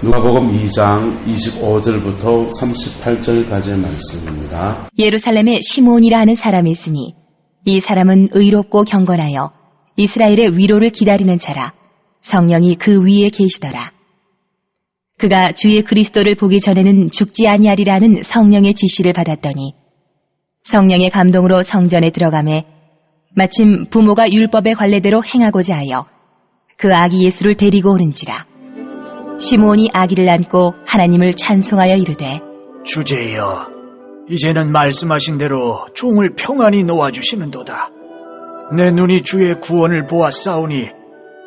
누가복음 2장 25절부터 38절까지의 말씀입니다. 예루살렘에 시몬이라 하는 사람이 있으니 이 사람은 의롭고 경건하여 이스라엘의 위로를 기다리는 자라. 성령이 그 위에 계시더라. 그가 주의 그리스도를 보기 전에는 죽지 아니하리라는 성령의 지시를 받았더니 성령의 감동으로 성전에 들어가매 마침 부모가 율법의 관례대로 행하고자 하여 그 아기 예수를 데리고 오는지라. 시므온이 아기를 안고 하나님을 찬송하여 이르되 주제여, 이제는 말씀하신 대로 종을 평안히 놓아주시는도다. 내 눈이 주의 구원을 보았사오니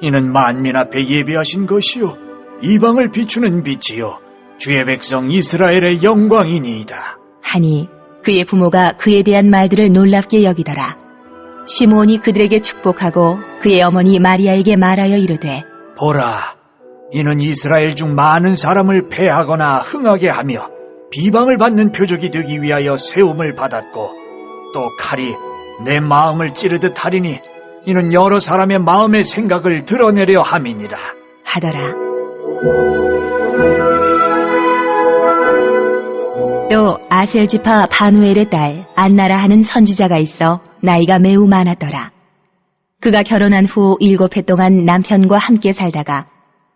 이는 만민 앞에 예비하신 것이요 이방을 비추는 빛이요 주의 백성 이스라엘의 영광이니이다. 하니 그의 부모가 그에 대한 말들을 놀랍게 여기더라. 시므온이 그들에게 축복하고 그의 어머니 마리아에게 말하여 이르되 보라, 이는 이스라엘 중 많은 사람을 패하거나 흥하게 하며 비방을 받는 표적이 되기 위하여 세움을 받았고 또 칼이 내 마음을 찌르듯 하리니 이는 여러 사람의 마음의 생각을 드러내려 함이니라 하더라. 또 아셀 지파 바누엘의 딸 안나라 하는 선지자가 있어 나이가 매우 많았더라. 그가 결혼한 후 7해 동안 남편과 함께 살다가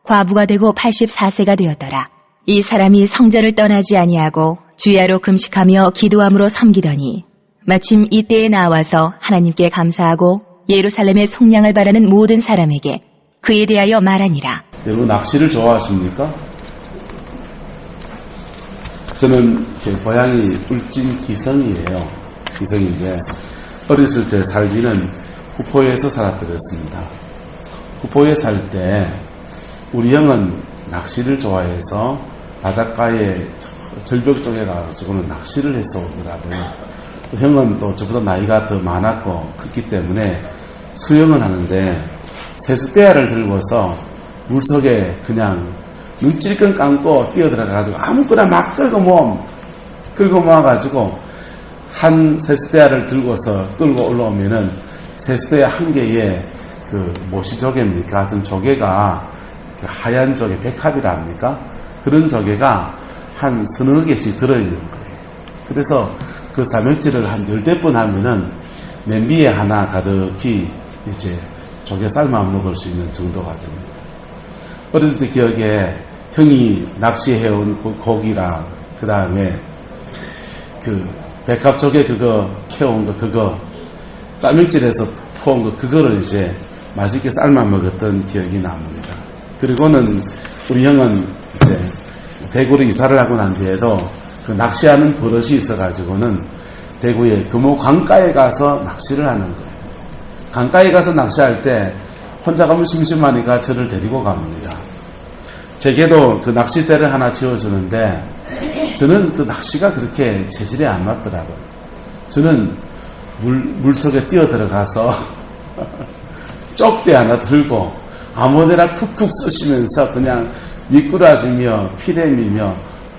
과부가 되고 84세가 되었더라. 이 사람이 성전을 떠나지 아니하고 주야로 금식하며 기도함으로 섬기더니 마침 이때에 나와서 하나님께 감사하고 예루살렘의 속량을 바라는 모든 사람에게 그에 대하여 말하니라. 여러분 낚시를 좋아하십니까? 저는 고향이 울진 기성이에요. 기성인데 어렸을 때 살기는 후포에서 살았더랬습니다. 후포에 살 때 우리 형은 낚시를 좋아해서 바닷가에 절벽 쪽에 가서는 낚시를 했어 오더라고요. 형은 또 저보다 나이가 더 많았고 컸기 때문에 수영을 하는데 세숫대야를 들고서 물속에 그냥 눈 찔끔 감고 뛰어들어가가지고 아무거나 막 끌고 모아가지고 한 세숫대야를 들고서 끌고 올라오면은 세숫대야 한 개에 그 못이 조개입니까? 하여튼 조개가 하얀 조개, 백합이라 합니까? 그런 조개가 한 서너 개씩 들어있는 거예요. 그래서 그 삼엽질을 한 10대 번 하면은 냄비에 하나 가득히 이제 조개 삶아 먹을 수 있는 정도가 됩니다. 어릴 때 기억에 형이 낚시해온 고기랑 그 다음에 그 백합 조개 그거 캐온 거 그거 짬육질해서 퍼온 거 그거를 이제 맛있게 삶아 먹었던 기억이 납니다. 그리고는 우리 형은 이제 대구로 이사를 하고 난 뒤에도 그 낚시하는 버릇이 있어가지고는 대구의 금호 강가에 가서 낚시를 하는 거예요. 강가에 가서 낚시할 때 혼자 가면 심심하니까 저를 데리고 갑니다. 제게도 그 낚싯대를 하나 지어주는데 저는 그 낚시가 그렇게 체질에 안 맞더라고요. 저는 물속에 뛰어들어가서 쪽대 하나 들고 아무데나 쿡쿡 쑤시면서 그냥 미꾸라지며 피레미며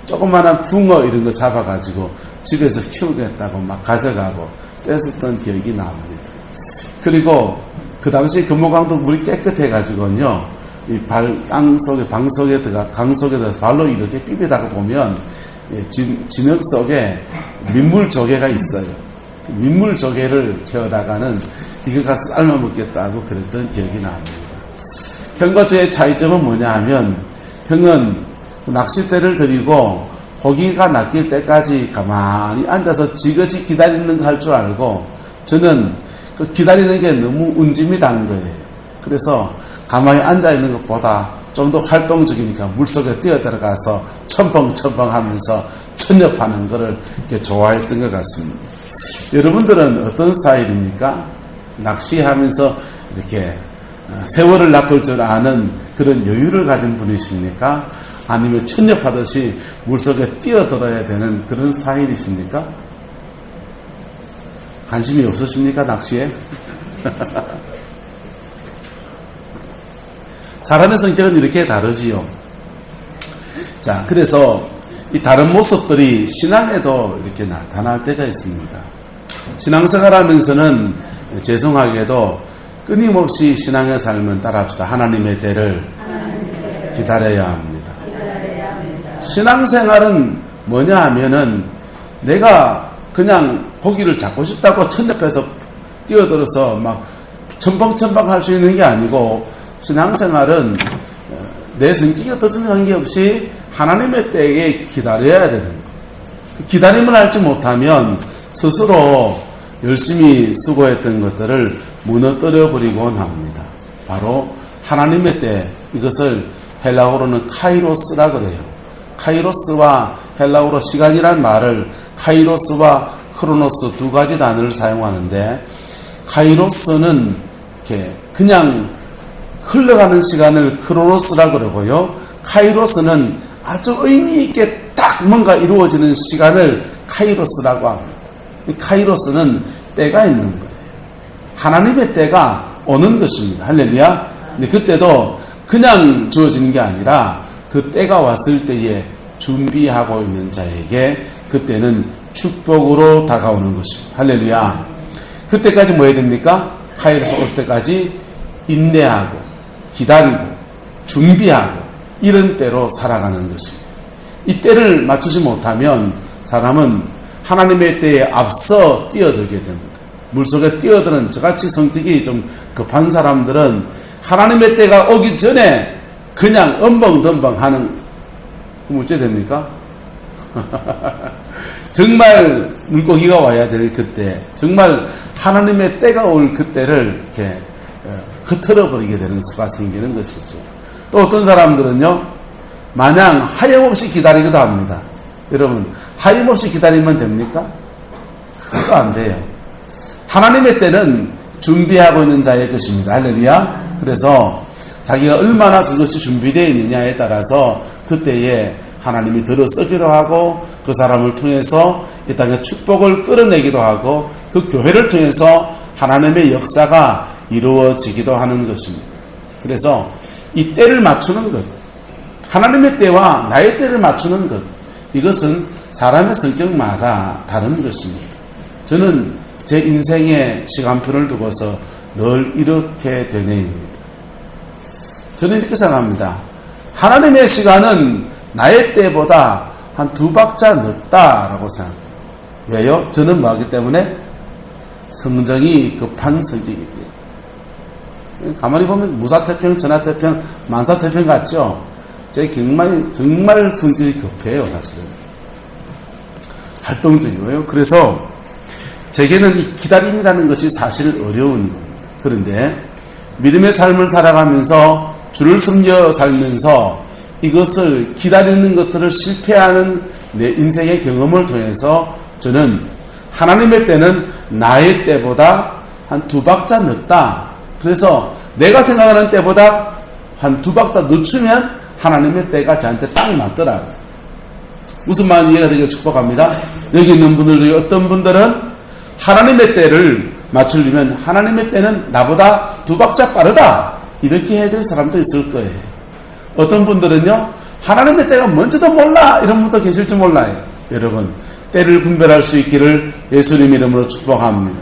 조그마한 붕어 이런 거 잡아가지고 집에서 키우겠다고 막 가져가고 떼었던 기억이 납니다. 그리고 그 당시 금호강도 물이 깨끗해가지고요, 이 방 속에 들어가서 발로 이렇게 삐비다가 보면 진흙 속에 민물 조개가 있어요. 민물 조개를 키우다가는 이거 가서 삶아 먹겠다고 그랬던 기억이 납니다. 형과 저의 차이점은 뭐냐 하면 형은 낚싯대를 들이고 고기가 낚일 때까지 가만히 앉아서 지그지 기다리는 거 할 줄 알고 저는 그 기다리는 게 너무 운짐이 단 거예요. 그래서 가만히 앉아있는 것보다 좀 더 활동적이니까 물속에 뛰어들어가서 첨벙첨벙 하면서 천엽하는 거를 이렇게 좋아했던 것 같습니다. 여러분들은 어떤 스타일입니까? 낚시하면서 이렇게 세월을 낚을 줄 아는 그런 여유를 가진 분이십니까? 아니면 천엽하듯이 물속에 뛰어들어야 되는 그런 스타일이십니까? 관심이 없으십니까? 낚시에? 사람의 성격은 이렇게 다르지요. 자, 그래서 이 다른 모습들이 신앙에도 이렇게 나타날 때가 있습니다. 신앙생활 하면서는 죄송하게도 끊임없이 신앙의 삶은 따라합시다. 하나님의 때를 기다려야 합니다. 신앙생활은 뭐냐 하면은 내가 그냥 고기를 잡고 싶다고 천옆에서 뛰어들어서 막 첨벙첨벙 할 수 있는 게 아니고, 신앙생활은 내 성격이 어떻든 관계없이 하나님의 때에 기다려야 되는 거예요. 기다림을 알지 못하면 스스로 열심히 수고했던 것들을 무너뜨려 버리곤 합니다. 바로 하나님의 때, 이것을 헬라어로는 카이로스라 그래요. 카이로스와 헬라어로 시간이란 말을 카이로스와 크로노스 두 가지 단어를 사용하는데, 카이로스는 이렇게 그냥 흘러가는 시간을 크로노스라 그러고요. 카이로스는 아주 의미 있게 딱 뭔가 이루어지는 시간을 카이로스라고 합니다. 이 카이로스는 때가 있는 거예요. 하나님의 때가 오는 것입니다. 할렐루야. 근데 그때도 그냥 주어지는 게 아니라 그 때가 왔을 때에 준비하고 있는 자에게 그때는 축복으로 다가오는 것입니다. 할렐루야. 그때까지 뭐 해야 됩니까? 카이로스 올 때까지 인내하고 기다리고 준비하고 이런 때로 살아가는 것입니다. 이 때를 맞추지 못하면 사람은 하나님의 때에 앞서 뛰어들게 됩니다. 물속에 뛰어드는 저같이 성격이 좀 급한 사람들은 하나님의 때가 오기 전에 그냥 엄벙덤벙 하는, 그럼 어째 됩니까? 정말 물고기가 와야 될 그때, 정말 하나님의 때가 올 그때를 이렇게 흐트러버리게 되는 수가 생기는 것이죠. 또 어떤 사람들은요, 마냥 하염없이 기다리기도 합니다. 여러분, 하염없이 기다리면 됩니까? 그것도 안 돼요. 하나님의 때는 준비하고 있는 자의 것입니다. 할렐루야. 그래서 자기가 얼마나 그것이 준비되어 있느냐에 따라서 그때에 하나님이 들어서기도 하고, 그 사람을 통해서 이 땅에 축복을 끌어내기도 하고, 그 교회를 통해서 하나님의 역사가 이루어지기도 하는 것입니다. 그래서 이 때를 맞추는 것, 하나님의 때와 나의 때를 맞추는 것, 이것은 사람의 성격마다 다른 것입니다. 저는 제 인생의 시간표를 두고서 늘 이렇게 되뇌입니다. 저는 이렇게 생각합니다. 하나님의 시간은 나의 때보다 한 2박자 늦다라고 생각합니다. 왜요? 저는 뭐하기 때문에? 성정이 급한 성격이기 때문에. 가만히 보면 무사태평, 전하태평, 만사태평 같죠? 제 정말 성질이 급해요, 사실은. 활동적이고요. 그래서 제게는 이 기다림이라는 것이 사실 어려운 겁니다. 그런데 믿음의 삶을 살아가면서 주를 섬겨 살면서 이것을 기다리는 것들을 실패하는 내 인생의 경험을 통해서 저는 하나님의 때는 나의 때보다 한 2박자 늦다. 그래서 내가 생각하는 때보다 한 2박자 늦추면 하나님의 때가 저한테 딱 맞더라고요. 무슨 말 이해가 되길 축복합니다. 여기 있는 분들 중에 어떤 분들은 하나님의 때를 맞추려면 하나님의 때는 나보다 2박자 빠르다, 이렇게 해야 될 사람도 있을 거예요. 어떤 분들은요, 하나님의 때가 뭔지도 몰라, 이런 분도 계실지 몰라요. 여러분, 때를 분별할 수 있기를 예수님 이름으로 축복합니다.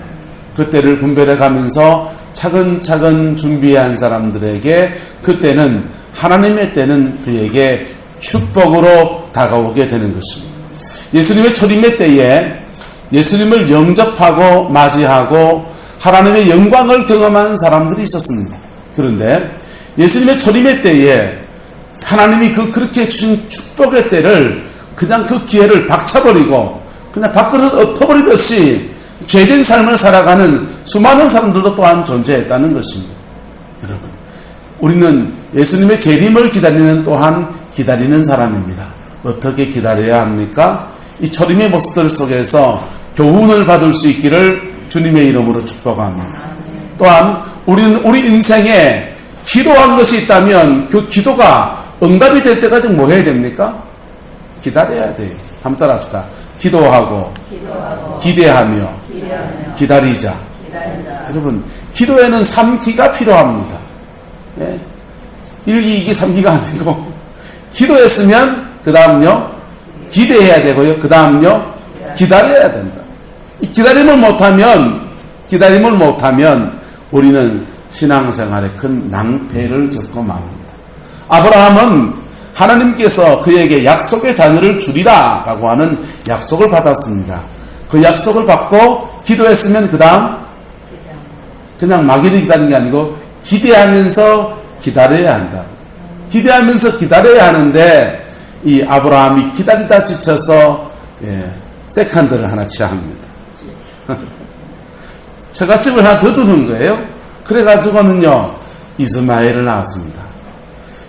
그 때를 분별해 가면서 차근차근 준비한 사람들에게 그때는, 하나님의 때는 그에게 축복으로 다가오게 되는 것입니다. 예수님의 초림의 때에 예수님을 영접하고 맞이하고 하나님의 영광을 경험한 사람들이 있었습니다. 그런데 예수님의 초림의 때에 하나님이 그렇게 주신 축복의 때를 그냥 그 기회를 박차버리고 그냥 밖으로 엎어버리듯이 죄된 삶을 살아가는 수많은 사람들도 또한 존재했다는 것입니다. 여러분, 우리는 예수님의 재림을 기다리는 또한 기다리는 사람입니다. 어떻게 기다려야 합니까? 이 초림의 모습들 속에서 교훈을 받을 수 있기를 주님의 이름으로 축복합니다. 또한 우리는 우리 인생에 기도한 것이 있다면 그 기도가 응답이 될 때까지 뭐 해야 됩니까? 기다려야 돼요. 한번 따라합시다. 기도하고 기대하며 기다리자. 여러분, 기도에는 3기가 필요합니다. 예? 1기, 2기, 3기가 아니고 기도했으면 그 다음요 기대해야 되고요. 그 다음요 기다려야 된다. 이 기다림을 못하면 우리는 신앙생활에 큰 낭패를 겪고 맙니다. 아브라함은 하나님께서 그에게 약속의 자녀를 주리라 라고 하는 약속을 받았습니다. 그 약속을 받고 기도했으면 그 다음 그냥 막연히 기다리는 게 아니고 기대하면서 기다려야 한다. 기대하면서 기다려야 하는데 이 아브라함이 기다리다 지쳐서 세컨드를 하나 취합니다. 처갓집을 하나 더 두는 거예요. 그래가지고는요 이스마엘을 낳았습니다.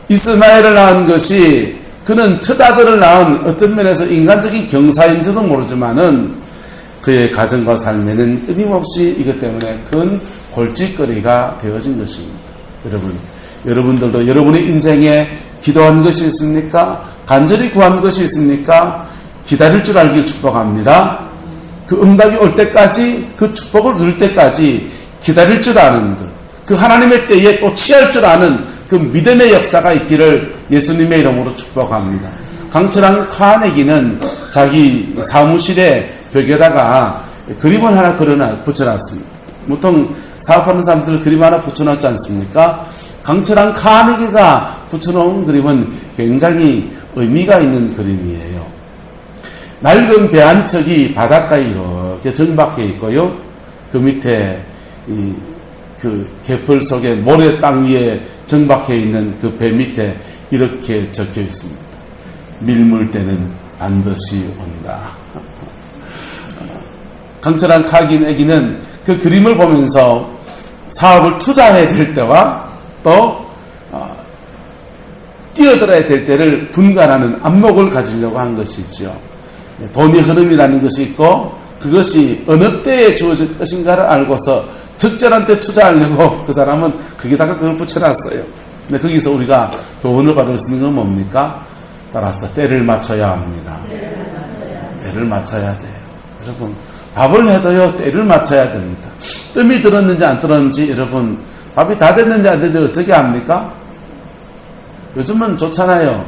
이스마엘을 낳은 것이 그는 첫 아들을 낳은 어떤 면에서 인간적인 경사인지도 모르지만은 그의 가정과 삶에는 끊임없이 이것 때문에 큰 골칫거리가 되어진 것입니다. 여러분들도 여러분의 인생에 기도한 것이 있습니까? 간절히 구한 것이 있습니까? 기다릴 줄 알기를 축복합니다. 그 응답이 올 때까지, 그 축복을 누릴 때까지 기다릴 줄 아는 것, 그 하나님의 때에 또 취할 줄 아는 그 믿음의 역사가 있기를 예수님의 이름으로 축복합니다. 강철한 카네기는 자기 사무실에 벽에다가 그림을 하나 붙여놨습니다. 보통 사업하는 사람들 그림 하나 붙여놨지 않습니까? 강철한 카네기가 붙여놓은 그림은 굉장히 의미가 있는 그림이에요. 낡은 배 한 척이 바닷가에 이렇게 정박해 있고요. 그 밑에 그 개펄 속에 모래 땅 위에 정박해 있는 그 배 밑에 이렇게 적혀 있습니다. 밀물 때는 반드시 온다. 강철한 카네기는 그 그림을 보면서 사업을 투자해야 될 때와 또 뛰어들어야 될 때를 분간하는 안목을 가지려고 한 것이죠. 돈의 흐름이라는 것이 있고 그것이 어느 때에 주어질 것인가를 알고서 적절한 때 투자하려고 그 사람은 거기다가 그걸 붙여놨어요. 근데 거기서 우리가 교훈을 받을 수 있는 건 뭡니까? 따라서 때를 맞춰야 합니다. 때를 맞춰야 돼요. 여러분 밥을 해도요 때를 맞춰야 됩니다. 뜸이 들었는지 안 들었는지 여러분 밥이 다 됐는지 안 됐는지 어떻게 합니까? 요즘은 좋잖아요.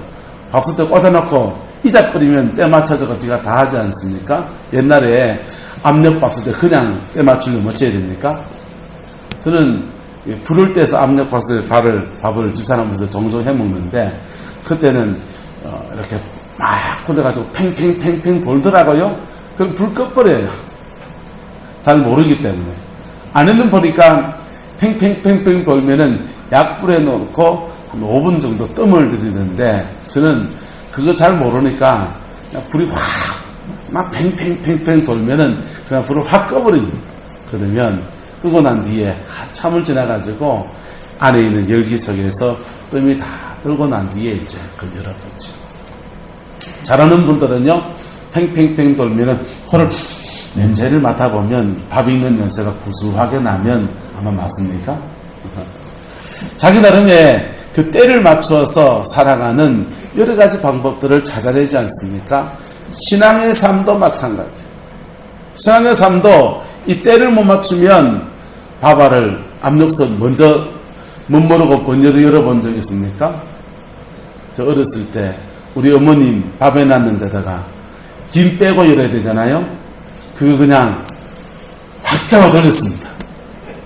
밥솥에 꽂아놓고 이자 뿌리면 때 맞춰서 지가 다 하지 않습니까? 옛날에 압력밥솥에 그냥 때 맞추려면 어찌해야 됩니까? 저는 불을 떼서 압력밥솥에 밥을 집사람으로서 종종 해먹는데 그때는 이렇게 막 굴려가지고 팽팽팽팽 돌더라고요. 그럼 불 꺼버려요. 잘 모르기 때문에. 안에는 보니까 팽팽팽팽 돌면은 약불에 놓고 한 5분 정도 뜸을 들이는데 저는 그거 잘 모르니까 그냥 불이 확 막 팽팽팽팽 돌면은 그냥 불을 확 꺼버립니다. 그러면 끄고 난 뒤에 한참을 지나가지고 안에 있는 열기 속에서 뜸이 다 들고 난 뒤에 이제 그걸 열어보죠. 잘하는 분들은요 팽팽팽 돌면은 코를 냄새를 맡아보면 밥 익는 냄새가 구수하게 나면 아마 맞습니까? 자기 나름의 그 때를 맞추어서 살아가는 여러 가지 방법들을 찾아내지 않습니까? 신앙의 삶도 마찬가지. 신앙의 삶도 이 때를 못 맞추면 밥알을 압력솥 먼저 못 모르고 번열을 열어본 적 있습니까? 저 어렸을 때 우리 어머님 밥에 놨는 데다가 김 빼고 열어야 되잖아요. 그거 그냥 확 잡아 돌렸습니다.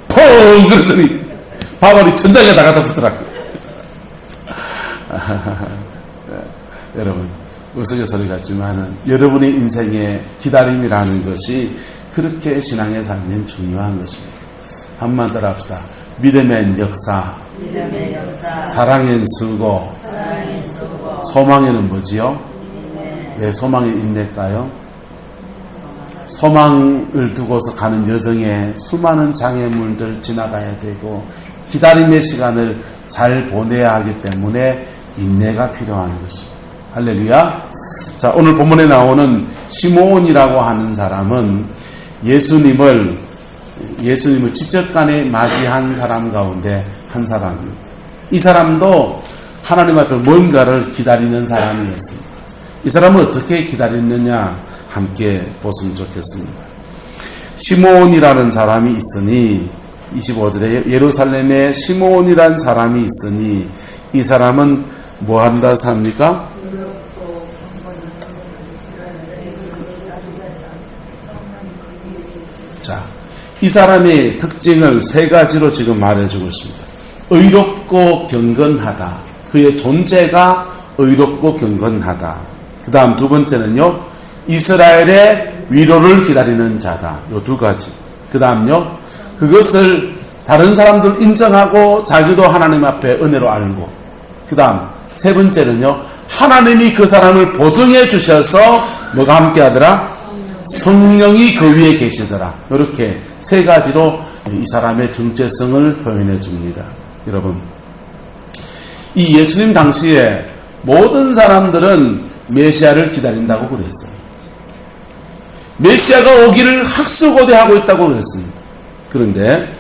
퐁! 그러더니 밥알이 천장에 나가다 붙더라고요. 여러분 우스갯소리 같지만 여러분의 인생의 기다림이라는 것이 그렇게 신앙의 삶엔 중요한 것입니다. 한번 따라 합시다. 믿음엔 역사, 사랑엔 수고, 소망에는 뭐지요? 왜 소망에 인내일까요? 소망을 두고서 가는 여정에 수많은 장애물들 지나가야 되고 기다림의 시간을 잘 보내야 하기 때문에 인내가 필요한 것입니다. 할렐루야. 자, 오늘 본문에 나오는 시므온이라고 하는 사람은 예수님을 지적간에 맞이한 사람 가운데 한 사람입니다. 이 사람도 하나님 앞에 뭔가를 기다리는 사람이었습니다. 이 사람은 어떻게 기다렸느냐 함께 보시면 좋겠습니다. 시므온이라는 사람이 있으니 25절에 예루살렘에 시므온이라는 사람이 있으니 이 사람은 뭐 한다 삽니까? 자, 이 사람의 특징을 세 가지로 지금 말해주고 있습니다. 의롭고 경건하다. 그의 존재가 의롭고 경건하다. 그 다음 두 번째는요, 이스라엘의 위로를 기다리는 자다. 요 두 가지. 그 다음요, 그것을 다른 사람들 인정하고 자기도 하나님 앞에 은혜로 알고, 그 다음 세 번째는요, 하나님이 그 사람을 보증해 주셔서 뭐가 함께 하더라? 성령이 그 위에 계시더라. 이렇게 세 가지로 이 사람의 정체성을 표현해 줍니다. 여러분, 이 예수님 당시에 모든 사람들은 메시아를 기다린다고 그랬어요. 메시아가 오기를 학수고대하고 있다고 그랬습니다. 그런데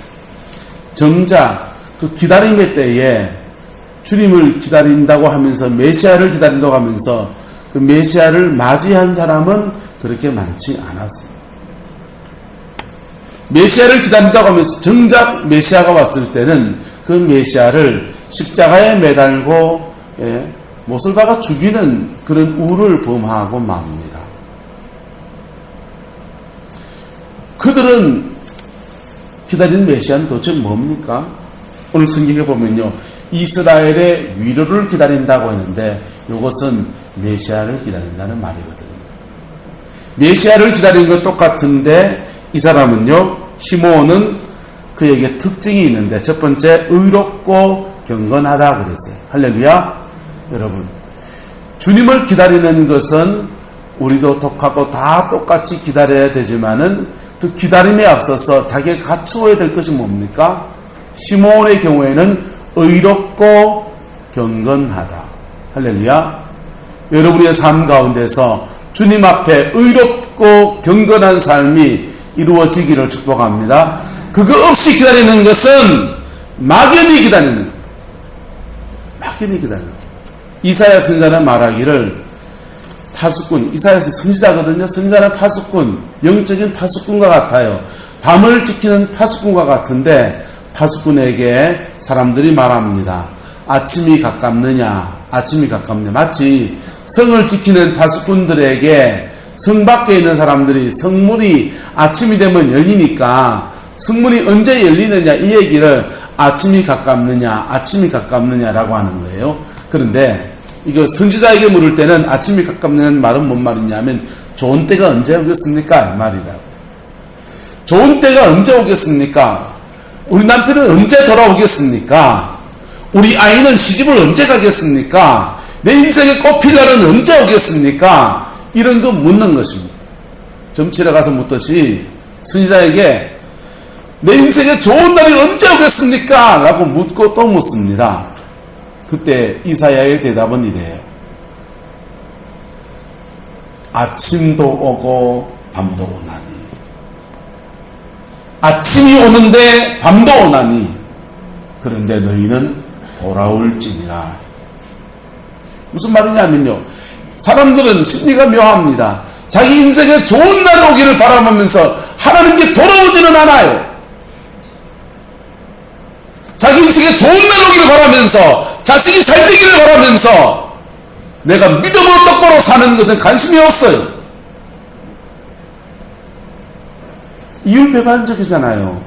정작 그 기다림의 때에 주님을 기다린다고 하면서 메시아를 기다린다고 하면서 그 메시아를 맞이한 사람은 그렇게 많지 않았습니다. 메시아를 기다린다고 하면서 정작 메시아가 왔을 때는 그 메시아를 십자가에 매달고 못을 박아 죽이는 그런 우를 범하고 맙니다. 그들은 기다린 메시아는 도대체 뭡니까? 오늘 성경에 보면요, 이스라엘의 위로를 기다린다고 했는데 이것은 메시아를 기다린다는 말이거든요. 메시아를 기다리는 건 똑같은데 이 사람은요, 시므온은 그에게 특징이 있는데 첫 번째, 의롭고 경건하다 그랬어요. 할렐루야. 여러분, 주님을 기다리는 것은 우리도 독하고 다 똑같이 기다려야 되지만은 그 기다림에 앞서서 자기가 갖추어야 될 것이 뭡니까? 시므온의 경우에는 의롭고 경건하다. 할렐루야. 여러분의 삶 가운데서 주님 앞에 의롭고 경건한 삶이 이루어지기를 축복합니다. 그거 없이 기다리는 것은 막연히 기다리는 거예요. 막연히 기다리는 거예요. 이사야 선지자는 말하기를 파수꾼, 이사야서 선지자거든요. 선지자는 파수꾼, 영적인 파수꾼과 같아요. 밤을 지키는 파수꾼과 같은데 파수꾼에게 사람들이 말합니다. 아침이 가깝느냐, 아침이 가깝느냐. 마치 성을 지키는 파수꾼들에게 성 밖에 있는 사람들이 성문이 아침이 되면 열리니까 성문이 언제 열리느냐 이 얘기를 아침이 가깝느냐, 아침이 가깝느냐라고 하는 거예요. 그런데 이거 선지자에게 물을 때는 아침이 가깝는 말은 뭔 말이냐면 좋은 때가 언제 오겠습니까? 이 말이라고. 좋은 때가 언제 오겠습니까? 우리 남편은 언제 돌아오겠습니까? 우리 아이는 시집을 언제 가겠습니까? 내 인생의 꽃필 날은 언제 오겠습니까? 이런 거 묻는 것입니다. 점치러 가서 묻듯이 선지자에게 내 인생의 좋은 날이 언제 오겠습니까? 라고 묻고 또 묻습니다. 그때 이사야의 대답은 이래요. 아침도 오고 밤도 오나니. 아침이 오는데 밤도 오나니. 그런데 너희는 돌아올지니라. 무슨 말이냐면요, 사람들은 심리가 묘합니다. 자기 인생에 좋은 날 오기를 바라보면서 하나님께 돌아오지는 않아요. 자기 인생에 좋은 날 오기를 바라면서 자신이 잘 되기를 바라면서 내가 믿음으로 똑바로 사는 것은 관심이 없어요. 이율배반적이잖아요.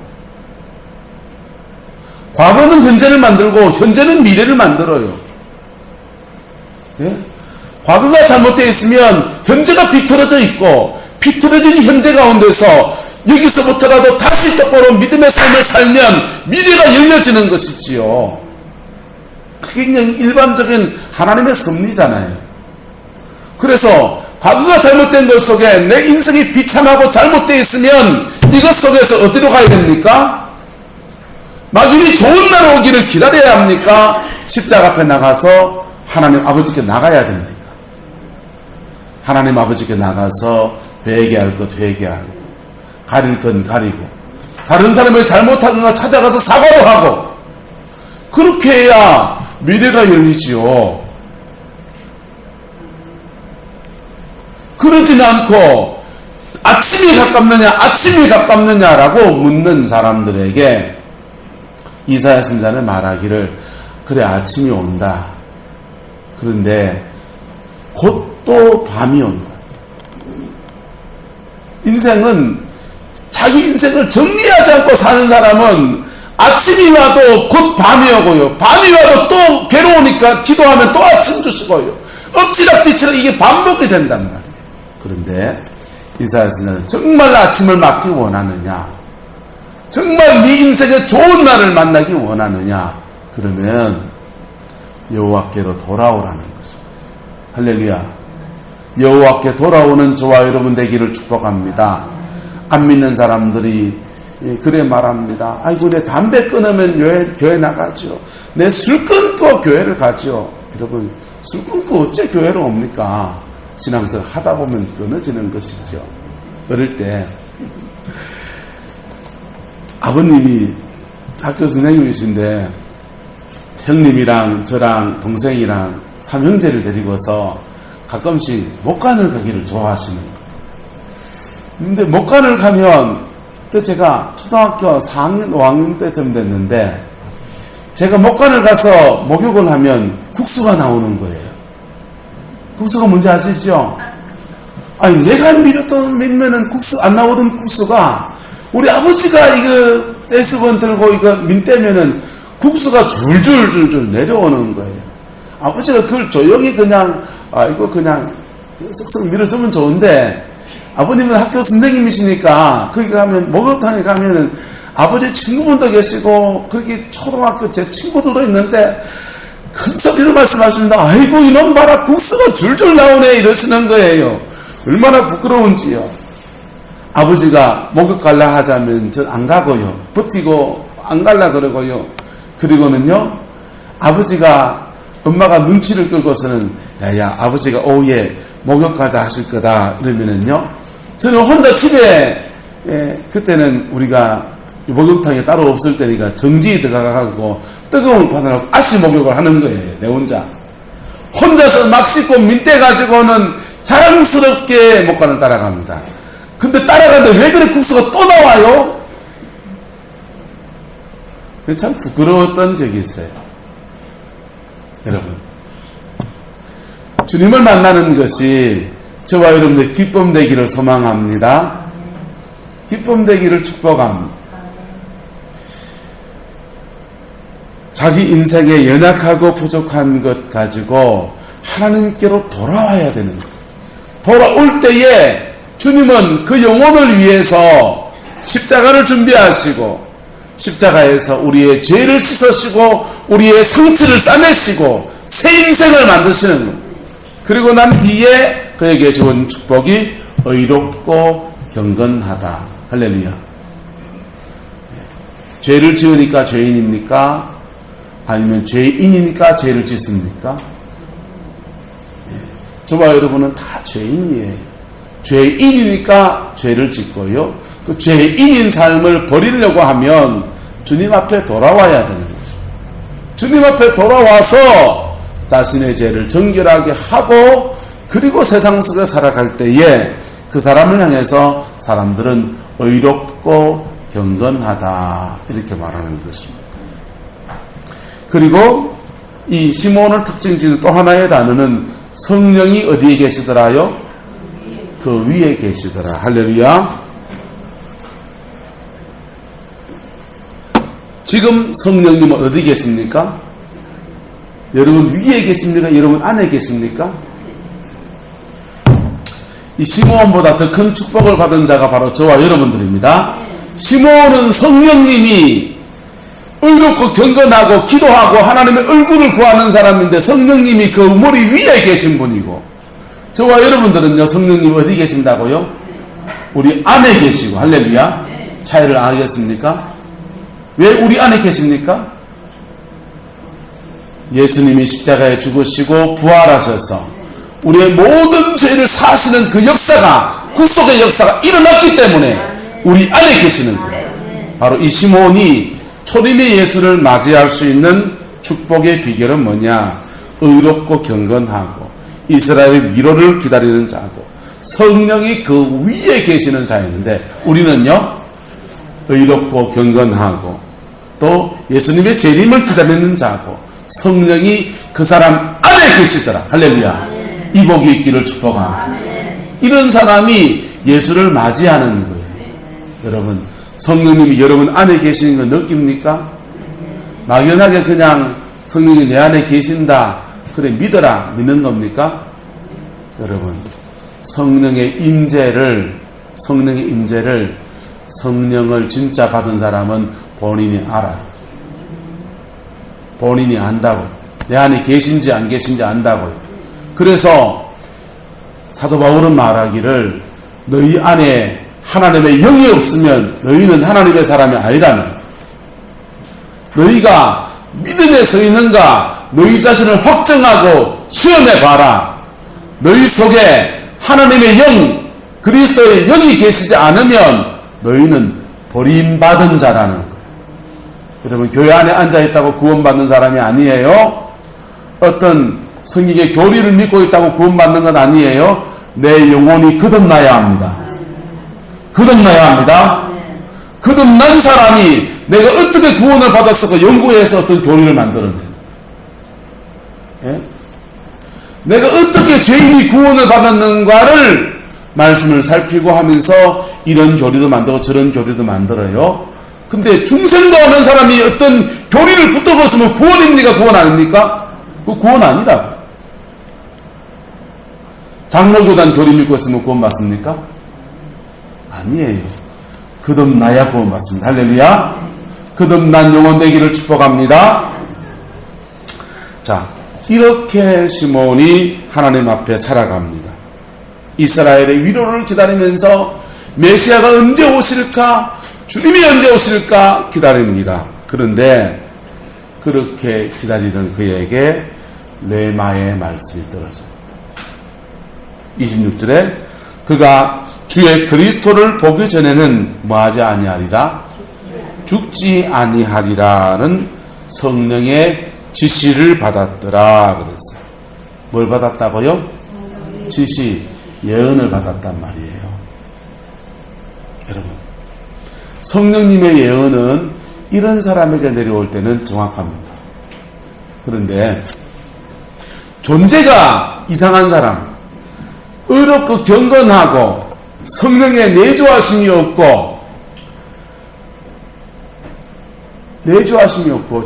과거는 현재를 만들고 현재는 미래를 만들어요. 예? 과거가 잘못되어 있으면 현재가 비틀어져 있고 비틀어진 현재 가운데서 여기서부터라도 다시 똑바로 믿음의 삶을 살면 미래가 열려지는 것이지요. 그게 그냥 일반적인 하나님의 섭리잖아요. 그래서 과거가 잘못된 것 속에 내 인생이 비참하고 잘못되어 있으면 이것 속에서 어디로 가야 됩니까? 막연히 좋은 날 오기를 기다려야 합니까? 십자가 앞에 나가서 하나님 아버지께 나가야 됩니까? 하나님 아버지께 나가서 회개할 것 회개하고 가릴 건 가리고 다른 사람을 잘못한 거 찾아가서 사과도 하고 그렇게 해야 미래가 열리지요. 그러지는 않고 아침이 가깝느냐라고 묻는 사람들에게 이사야 선지자는 말하기를 그래 아침이 온다. 그런데 곧 또 밤이 온다. 인생은 자기 인생을 정리하지 않고 사는 사람은 아침이 와도 곧 밤이 오고요. 밤이 와도 또 괴로우니까 기도하면 또 아침 주시고요. 엎치락뒤치락 이게 반복이 된단 말이에요. 그런데 이사야서는 정말 아침을 맞기 원하느냐, 정말 네 인생에 좋은 날을 만나기 원하느냐, 그러면 여호와께로 돌아오라는 것입니다. 할렐루야. 여호와께 돌아오는 저와 여러분 되기를 축복합니다. 안 믿는 사람들이 그래 말합니다. 아이고, 내 담배 끊으면 교회 나가죠. 내 술 끊고 교회를 가죠. 여러분, 술 끊고 어째 교회로 옵니까? 신앙생활 하다 보면 끊어지는 것이죠. 어릴 때 아버님이 학교 선생님이신데 형님이랑 저랑 동생이랑 삼형제를 데리고서 가끔씩 목간을 가기를 좋아하시는 거예요. 근데 목간을 가면 그때 제가 초등학교 4학년, 5학년 때쯤 됐는데 제가 목간을 가서 목욕을 하면 국수가 나오는 거예요. 국수가 뭔지 아시죠? 아니, 내가 밀면은 국수, 안 나오던 국수가 우리 아버지가 이거 떼수건 들고 이거 민 떼면은 국수가 줄줄줄줄 내려오는 거예요. 아버지가 그걸 조용히 그냥, 이거 그냥 쓱쓱 밀어주면 좋은데, 아버님은 학교 선생님이시니까 거기 가면, 목욕탕에 가면은 아버지 친구분도 계시고, 거기 초등학교 제 친구들도 있는데, 큰 소리로 말씀하십니다. 아이고, 이놈 봐라, 국수가 줄줄 나오네, 이러시는 거예요. 얼마나 부끄러운지요. 아버지가 목욕 갈라 하자면 전 안 가고요. 버티고 안 갈라 그러고요. 그리고는요, 아버지가, 엄마가 눈치를 끌고서는, 야, 아버지가 오후에 목욕 가자 하실 거다, 이러면은요, 저는 혼자 집에, 그때는 우리가 목욕탕이 따로 없을 때니까 정지에 들어가가지고 뜨거운 바늘하고 아시 목욕을 하는 거예요. 내 혼자. 혼자서 막 씻고 민떼 가지고는 자랑스럽게 목간을 따라갑니다. 근데 따라가는데 왜 그래 국수가 또 나와요? 참 부끄러웠던 적이 있어요. 여러분, 주님을 만나는 것이 저와 여러분의 기쁨 되기를 소망합니다. 기쁨 되기를 축복합니다. 자기 인생에 연약하고 부족한 것 가지고 하나님께로 돌아와야 되는 거예요. 돌아올 때에 주님은 그 영혼을 위해서 십자가를 준비하시고 십자가에서 우리의 죄를 씻으시고 우리의 상처를 싸매시고 새 인생을 만드시는 거예요. 그리고 난 뒤에 그에게 주은 축복이 의롭고 경건하다. 할렐루야. 죄를 지으니까 죄인입니까? 아니면 죄인이니까 죄를 짓습니까? 저와 여러분은 다 죄인이에요. 죄인이니까 죄를 짓고요. 그 죄인인 삶을 버리려고 하면 주님 앞에 돌아와야 되는 거죠. 주님 앞에 돌아와서 자신의 죄를 정결하게 하고 그리고 세상 속에 살아갈 때에 그 사람을 향해서 사람들은 의롭고 경건하다 이렇게 말하는 것입니다. 그리고 이 시몬을 특징 지는 또 하나의 단어는 성령이 어디에 계시더라요? 그 위에 계시더라. 할렐루야. 지금 성령님은 어디 계십니까? 여러분 위에 계십니까? 여러분 안에 계십니까? 이 시몬보다 더 큰 축복을 받은 자가 바로 저와 여러분들입니다. 시몬은 성령님이 의롭고 경건하고 기도하고 하나님의 얼굴을 구하는 사람인데 성령님이 그 머리 위에 계신 분이고 저와 여러분들은요 성령님 어디 계신다고요? 우리 안에 계시고 할렐루야. 차이를 알겠습니까? 왜 우리 안에 계십니까? 예수님이 십자가에 죽으시고 부활하셔서 우리의 모든 죄를 사시는 그 역사가 구속의 역사가 일어났기 때문에 우리 안에 계시는 거예요. 바로 이 시몬이 초림의 예수를 맞이할 수 있는 축복의 비결은 뭐냐? 의롭고 경건하고 이스라엘의 위로를 기다리는 자고 성령이 그 위에 계시는 자였는데 우리는요 의롭고 경건하고 또 예수님의 재림을 기다리는 자고 성령이 그 사람 안에 계시더라. 할렐루야. 이 복이 있기를 축복합니다. 이런 사람이 예수를 맞이하는 거예요. 여러분 성령님이 여러분 안에 계시는 거 느낍니까? 막연하게 그냥 성령이 내 안에 계신다 그래 믿어라. 믿는 겁니까? 여러분, 성령의 임재를 성령을 진짜 받은 사람은 본인이 알아요. 본인이 안다고요. 내 안에 계신지 안 계신지 안다고요. 그래서 사도 바울은 말하기를 너희 안에 하나님의 영이 없으면 너희는 하나님의 사람이 아니라는, 너희가 믿음에 서 있는가 너희 자신을 확정하고 시험해 봐라. 너희 속에 하나님의 영, 그리스도의 영이 계시지 않으면 너희는 버림받은 자라는 거예요. 여러분, 교회 안에 앉아있다고 구원받는 사람이 아니에요. 어떤 성경의 교리를 믿고 있다고 구원받는 건 아니에요. 내 영혼이 거듭나야 합니다. 거듭나야 합니다. 거듭난 사람이 내가 어떻게 구원을 받았을까 연구해서 어떤 교리를 만들어내요. 예? 내가 어떻게 죄인이 구원을 받았는가를 말씀을 살피고 하면서 이런 교리도 만들고 저런 교리도 만들어요. 근데 중생도 하는 사람이 어떤 교리를 붙들었으면 구원입니까? 구원 아닙니까? 그 구원 아니라고. 장로교단 교리 믿고 있으면 구원 받습니까? 아니에요. 거듭나야 구원 받습니다. 할렐루야. 거듭난 영혼 되기를 축복합니다. 자, 이렇게 시몬이 하나님 앞에 살아갑니다. 이스라엘의 위로를 기다리면서 메시아가 언제 오실까? 주님이 언제 오실까? 기다립니다. 그런데 그렇게 기다리던 그에게 레마의 말씀이 떨어집니다. 26절에 그가 주의 그리스도를 보기 전에는 뭐하지 아니하리라? 죽지 아니하리라는 성령의 지시를 받았더라 그랬어요. 뭘 받았다고요? 지시, 예언을 받았단 말이에요. 여러분, 성령님의 예언은 이런 사람에게 내려올 때는 정확합니다. 그런데 존재가 이상한 사람, 어렵고 경건하고 성령의 내주하심이 없고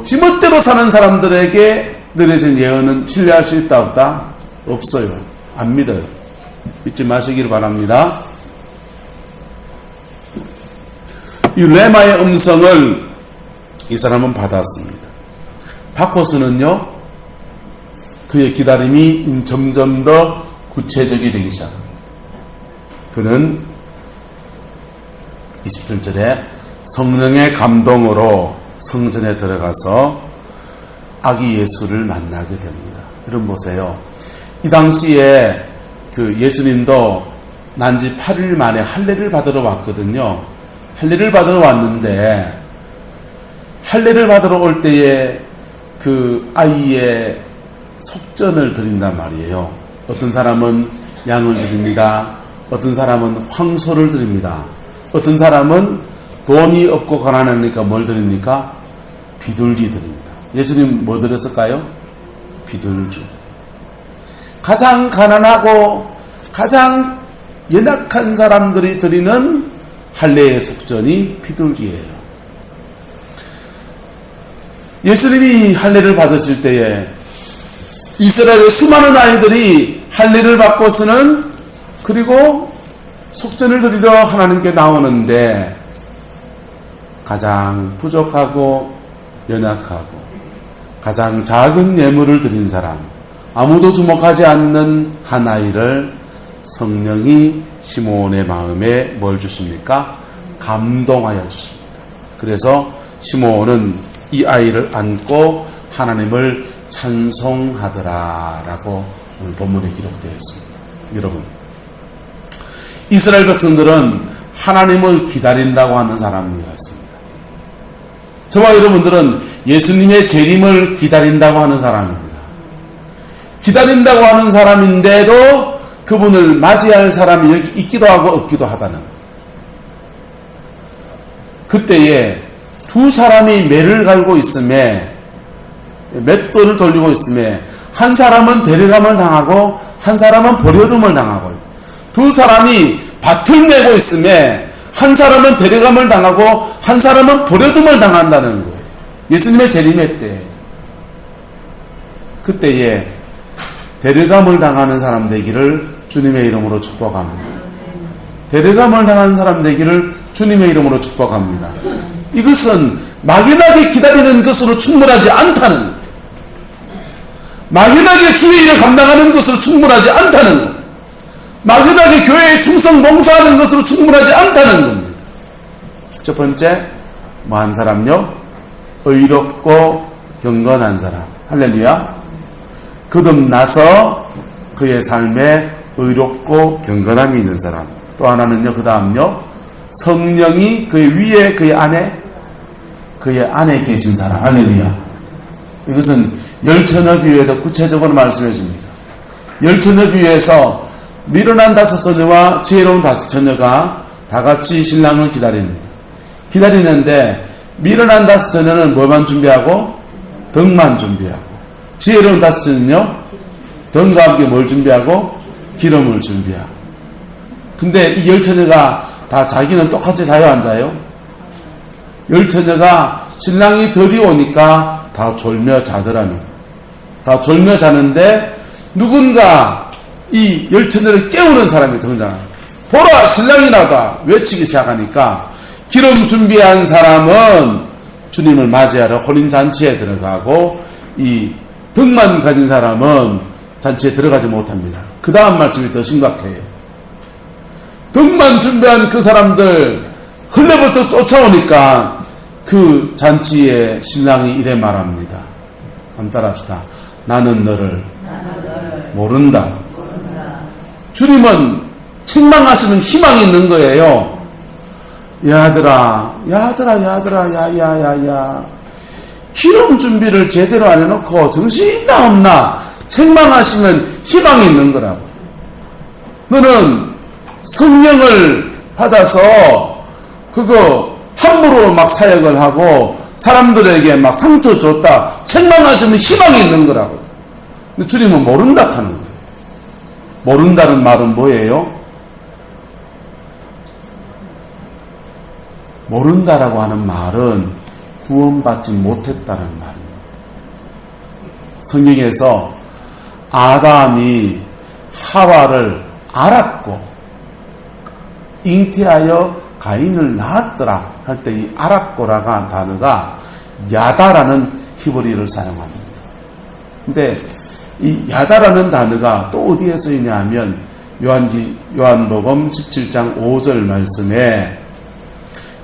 지멋대로 사는 사람들에게 내려진 예언은 신뢰할 수 있다 없다? 없어요. 안 믿어요. 믿지 마시기를 바랍니다. 이 레마의 음성을 이 사람은 받았습니다. 바코스는요, 그의 기다림이 점점 더 구체적이 되기 시작합니다. 그는 27절에 성령의 감동으로 성전에 들어가서 아기 예수를 만나게 됩니다. 여러분 보세요. 이 당시에 그 예수님도 난지 8일 만에 할례를 받으러 왔거든요. 할례를 받으러 왔는데 할례를 받으러 올 때에 그 아이의 속전을 드린단 말이에요. 어떤 사람은 양을 드립니다. 어떤 사람은 황소를 드립니다. 어떤 사람은 돈이 없고 가난하니까 뭘 드립니까? 비둘기 드립니다. 예수님 뭐 드렸을까요? 비둘기. 가장 가난하고 가장 연약한 사람들이 드리는 할례의 속전이 비둘기예요. 예수님이 할례를 받으실 때에 이스라엘의 수많은 아이들이 할례를 받고서는 그리고 속전을 드리러 하나님께 나오는데 가장 부족하고 연약하고 가장 작은 예물을 드린 사람, 아무도 주목하지 않는 한 아이를 성령이 시몬의 마음에 뭘 주십니까? 감동하여 주십니다. 그래서 시몬은 이 아이를 안고 하나님을 찬송하더라라고 오늘 본문에 기록되어 있습니다. 여러분, 이스라엘 백성들은 하나님을 기다린다고 하는 사람이었습니다. 저와 여러분들은 예수님의 재림을 기다린다고 하는 사람입니다. 기다린다고 하는 사람인데도 그분을 맞이할 사람이 여기 있기도 하고 없기도 하다는 거예요. 그때에 두 사람이 매를 갈고 있음에, 맷돌을 돌리고 있음에 한 사람은 데려감을 당하고 한 사람은 버려둠을 당하고, 두 사람이 밭을 메고 있음에 한 사람은 데려감을 당하고 한 사람은 버려둠을 당한다는 거예요. 예수님의 재림의 때. 그때에 데려감을 당하는 사람 되기를 주님의 이름으로 축복합니다. 데려감을 당하는 사람 되기를 주님의 이름으로 축복합니다. 이것은 막연하게 기다리는 것으로 충분하지 않다는 것. 막연하게 주의 일을 감당하는 것으로 충분하지 않다는 것. 막연하게 교회에 충성 봉사하는 것으로 충분하지 않다는 겁니다. 첫 번째, 뭐 한 사람요? 의롭고 경건한 사람. 할렐루야. 거듭나서 그의 삶에 의롭고 경건함이 있는 사람. 또 하나는요, 그 다음요, 성령이 그의 위에, 그의 안에 계신 사람. 할렐루야. 이것은 열처녀비유에도 구체적으로 말씀해 줍니다. 열처녀비유에서 미련한 5처녀와 지혜로운 5처녀가 다 같이 신랑을 기다립니다. 기다리는데 미련한 5처녀는 뭐만 준비하고? 덕만 준비하고, 지혜로운 5처녀는요 덕과 함께 뭘 준비하고? 기름을 준비하고. 근데 이 열처녀가 다 자기는 똑같이 자요, 안 자요? 열처녀가 신랑이 더디 오니까 다 졸며 자더라는, 다 졸며 자는데 누군가 이 열처녀를 깨우는 사람이 등장합니다. 보라, 신랑이 나다 외치기 시작하니까 기름 준비한 사람은 주님을 맞이하러 혼인잔치에 들어가고, 이 덕만 가진 사람은 잔치에 들어가지 못합니다. 그 다음 말씀이 더 심각해요. 덕만 준비한 그 사람들 흘레부터 쫓아오니까 그 잔치에 신랑이 이래 말합니다. 한번 따라합시다. 나는 너를 모른다. 주님은 책망하시는 희망이 있는 거예요. 야들아, 야야야야, 기름 준비를 제대로 안 해놓고 정신이 있나 없나 책망하시면 희망이 있는 거라고. 너는 성령을 받아서 그거 함부로 막 사역을 하고 사람들에게 막 상처 줬다 책망하시면 희망이 있는 거라고. 근데 주님은 모른다 하는 거예요. 모른다는 말은 뭐예요? 모른다라고 하는 말은 구원받지 못했다는 말입니다. 성경에서 아담이 하와를 알았고 잉태하여 가인을 낳았더라 할 때 이 알았고라고 하는 단어가 야다라는 히브리어를 사용합니다. 근데 이 야다라는 단어가 또 어디에 쓰이냐 하면 요한복음 17장 5절 말씀에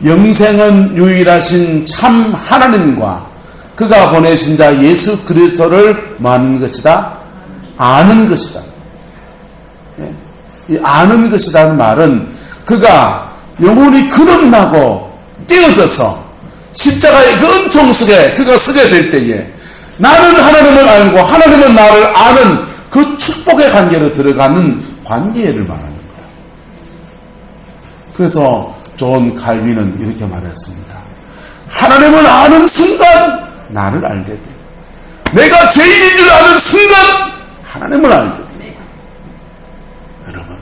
영생은 유일하신 참 하나님과 그가 보내신 자 예수 그리스도를 뭐 하는 것이다? 아는 것이다. 이 아는 것이라는 말은 그가 영혼이 거듭나고 띄어져서 십자가의 그 은총 속에 그가 서게 될 때에 나는 하나님을 알고 하나님은 나를 아는 그 축복의 관계로 들어가는 관계를 말하는 거예요. 그래서 존 칼빈은 이렇게 말했습니다. 하나님을 아는 순간 나를 알게 돼. 내가 죄인인 줄 아는 순간 하나님을 알게 돼. 여러분,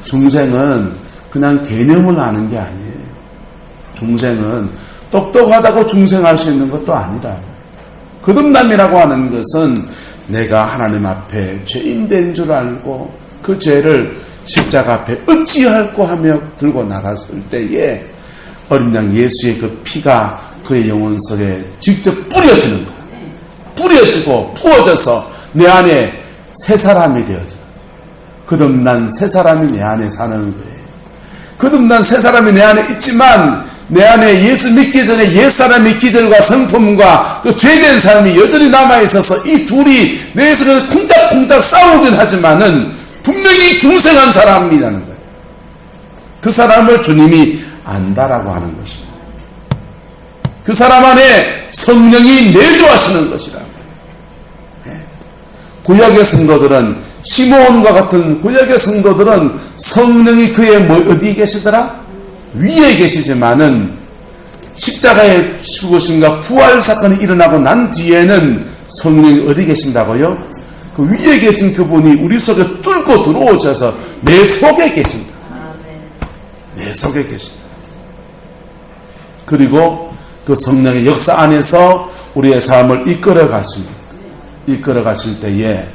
중생은 그냥 개념을 아는 게 아니에요. 중생은 똑똑하다고 중생할 수 있는 것도 아니라, 거듭남이라고 하는 것은 내가 하나님 앞에 죄인 된 줄 알고 그 죄를 십자가 앞에 어찌할꼬 하며 들고 나갔을 때에 어린 양 예수의 그 피가 그의 영혼 속에 직접 뿌려지는 거예요. 뿌려지고 부어져서 내 안에 새 사람이 되어져. 거듭난 새 사람이 내 안에 사는 거예요. 거듭난 새 사람이 내 안에 있지만 내 안에 예수 믿기 전에 옛사람의 기절과 성품과 그 죄된 삶이 여전히 남아있어서 이 둘이 내 속에서 쿵짝쿵짝 싸우긴 하지만은 분명히 중생한 사람이라는 거예요. 그 사람을 주님이 안다라고 하는 것입니다. 그 사람 안에 성령이 내주하시는 것이라고. 구약의 성도들은, 시므온과 같은 구약의 성도들은 성령이 그의 어디에 계시더라? 위에 계시지만은 십자가의 죽으심과 부활 사건이 일어나고 난 뒤에는 성령이 어디 계신다고요? 그 위에 계신 그분이 우리 속에 뚫고 들어오셔서 내 속에 계신다. 내 속에 계신다. 그리고 그 성령의 역사 안에서 우리의 삶을 이끌어 가십니다. 이끌어 가실 때에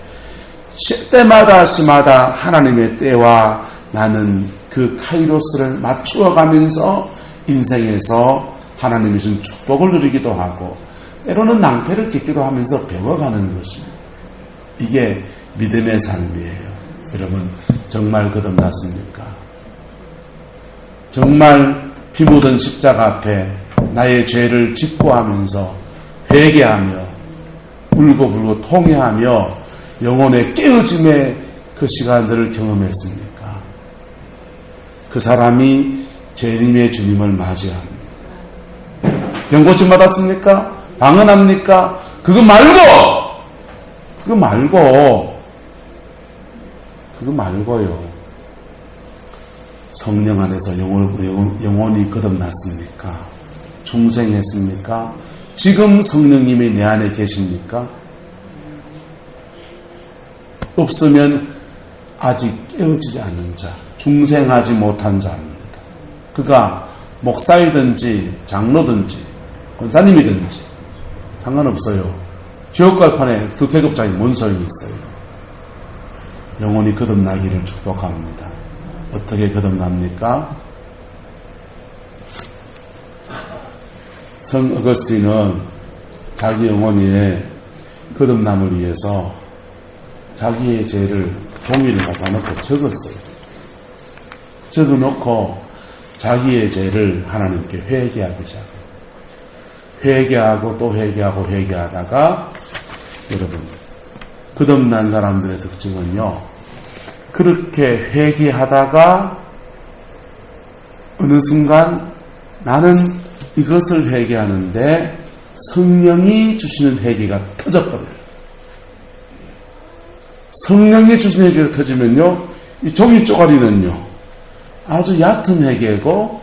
시마다 하나님의 때와 나는 그 카이로스를 맞추어 가면서 인생에서 하나님이 준 축복을 누리기도 하고 때로는 낭패를 겪기도 하면서 배워가는 것입니다. 이게 믿음의 삶이에요. 여러분 정말 거듭났습니까? 정말 피 묻은 십자가 앞에 나의 죄를 직고하면서 회개하며 울고불고 통회하며 영혼의 깨어짐의 그 시간들을 경험했습니까? 그 사람이 재림의 주님을 맞이합니다. 병고침 받았습니까? 방언합니까? 그거 말고요. 성령 안에서 영혼이 거듭났습니까? 중생했습니까? 지금 성령님이 내 안에 계십니까? 없으면 아직 깨어지지 않은 자, 중생하지 못한 자입니다. 그가 목사이든지 장로든지 권사님이든지 상관없어요. 지옥 갈 판에 그 계급장이 뭔 소용이 있어요. 영혼이 거듭나기를 축복합니다. 어떻게 거듭납니까? 성 어거스틴은 자기 영혼의 거듭남을 위해서 자기의 죄를 종이를 갖다 놓고 적었어요. 적어놓고 자기의 죄를 하나님께 회개하기 시작해요. 회개하고 또 회개하다가 여러분 거듭난 사람들의 특징은요, 그렇게 회개하다가 어느 순간 나는 이것을 회개하는데 성령이 주시는 회개가 터져버려요. 성령이 주시는 회개가 터지면요, 이 종이 쪼가리는요 아주 얕은 회개고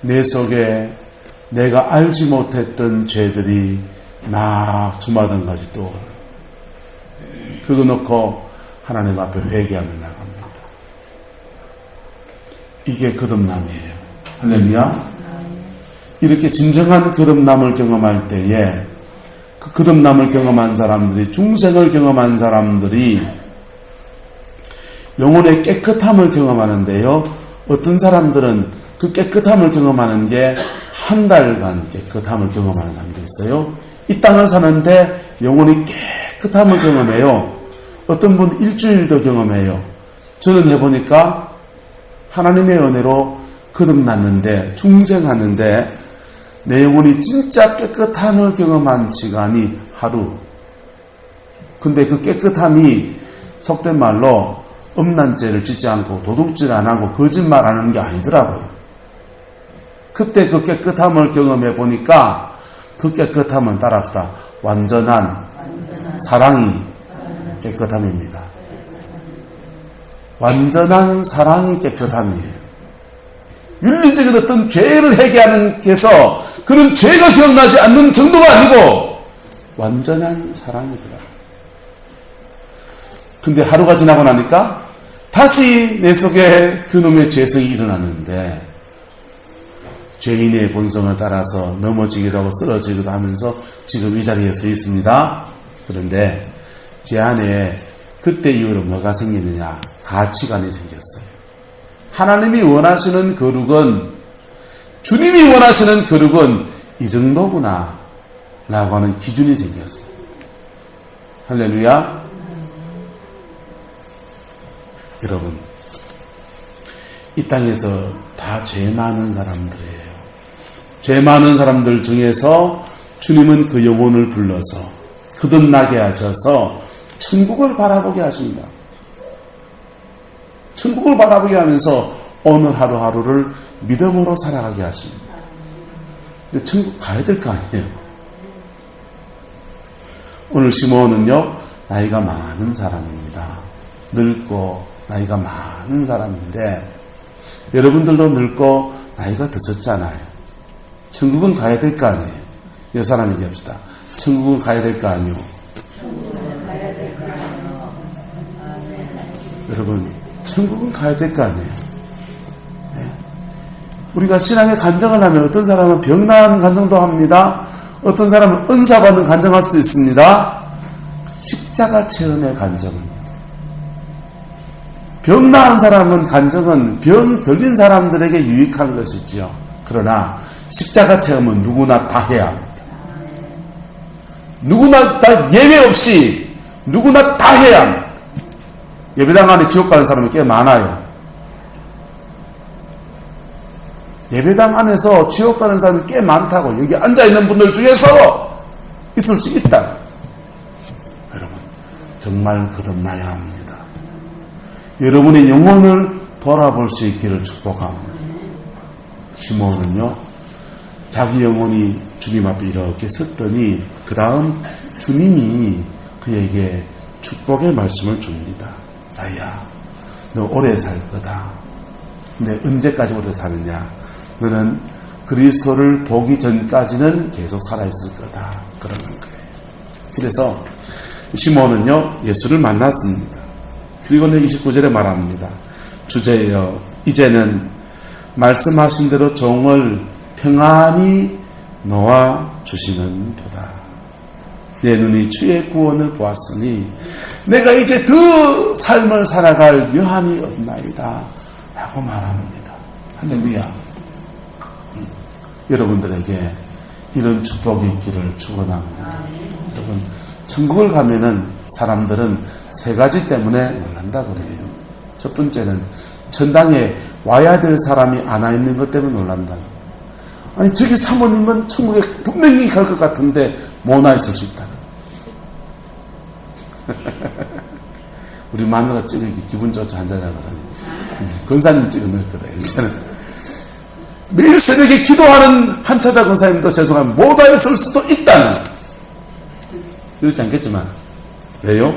내 속에 내가 알지 못했던 죄들이 막 주마등까지 떠오르요. 그거 놓고 하나님 앞에 회개하며 나갑니다. 이게 거듭남이에요. 할렐루야. 이렇게 진정한 거듭남을 경험할 때에 그 거듭남을 경험한 사람들이, 중생을 경험한 사람들이 영혼의 깨끗함을 경험하는데요, 어떤 사람들은 그 깨끗함을 경험하는 게 한 달간 깨끗함을 경험하는 사람도 있어요. 이 땅을 사는데 영혼이 깨끗함을 경험해요. 어떤 분 일주일도 경험해요. 저는 해보니까 하나님의 은혜로 거듭났는데, 중생하는데 내 영혼이 진짜 깨끗함을 경험한 시간이 하루. 근데 그 깨끗함이 속된 말로 음란 죄를 짓지 않고 도둑질 안 하고 거짓말 안 하는 게 아니더라고요. 그때 그 깨끗함을 경험해 보니까 그 깨끗함은 따라서 완전한 사랑이 깨끗함입니다. 완전한 사랑이 깨끗함이에요. 윤리적인 어떤 죄를 회개하는 게서 그런 죄가 기억나지 않는 정도가 아니고 완전한 사랑이더라. 근데 하루가 지나고 나니까 다시 내 속에 그놈의 죄성이 일어나는데, 죄인의 본성을 따라서 넘어지기도 하고 쓰러지기도 하면서 지금 이 자리에 서 있습니다. 그런데 제 안에 그때 이후로 뭐가 생기느냐? 가치관이 생겼어요. 하나님이 원하시는 거룩은, 주님이 원하시는 거룩은 이 정도구나 라고 하는 기준이 생겼어요. 할렐루야. 여러분, 이 땅에서 다 죄 많은 사람들이에요. 죄 많은 사람들 중에서 주님은 그 영혼을 불러서 거듭나게 하셔서 천국을 바라보게 하신다. 천국을 바라보게 하면서 오늘 하루하루를 믿음으로 살아가게 하십니다. 근데 천국 가야 될 거 아니에요. 오늘 시몬은요, 나이가 많은 사람입니다. 늙고 나이가 많은 사람인데, 여러분들도 늙고 나이가 드셨잖아요. 천국은 가야 될 거 아니에요. 이 사람 얘기합시다. 천국은 가야 될 거 아니에요. 여러분, 천국은 가야 될 거 아니에요. 네? 우리가 신앙의 간증을 하면 어떤 사람은 병난 간증도 합니다. 어떤 사람은 은사받는 간증할 수도 있습니다. 십자가 체험의 간증입니다. 병 나은 사람은 간증은 병 들린 사람들에게 유익한 것이지요. 그러나 십자가 체험은 누구나 다 해야 합니다. 누구나 다 예외 없이 누구나 다 해야 합니다. 예배당 안에 지옥 가는 사람이 꽤 많아요. 예배당 안에서 지옥 가는 사람이 꽤 많다고. 여기 앉아있는 분들 중에서 있을 수 있다. 여러분, 정말 거듭나야 합니다. 여러분의 영혼을 돌아볼 수 있기를 축복합니다. 시몬은요, 자기 영혼이 주님 앞에 이렇게 섰더니 그 다음 주님이 그에게 축복의 말씀을 줍니다. 아야, 너 오래 살 거다. 근데 언제까지 오래 사느냐? 너는 그리스도를 보기 전까지는 계속 살아있을 거다. 그러는 거예요. 그래서 시몬은요, 예수를 만났습니다. 그리고는 29절에 말합니다. 주제여, 이제는 말씀하신 대로 종을 평안히 놓아 주시는도다. 내 눈이 주의 구원을 보았으니 내가 이제 더 삶을 살아갈 여한이 없나이다. 라고 말합니다. 할렐루야. 여러분들에게 이런 축복이 있기를 축원합니다. 여러분, 천국을 가면은 사람들은 세 가지 때문에 놀란다 그래요. 첫 번째는 천당에 와야 될 사람이 안 와 있는 것 때문에 놀란다. 아니, 저기 사모님은 천국에 분명히 갈 것 같은데 못 와 있을 수 있다. 우리 마누라 찍으기 기분 좋죠. 한자자가 권사님 찍어놓을 거다. 이제는 매일 새벽에 기도하는 한차자 권사님도 죄송하면 못 와 있을 수도 있다는, 그렇지 않겠지만 왜요?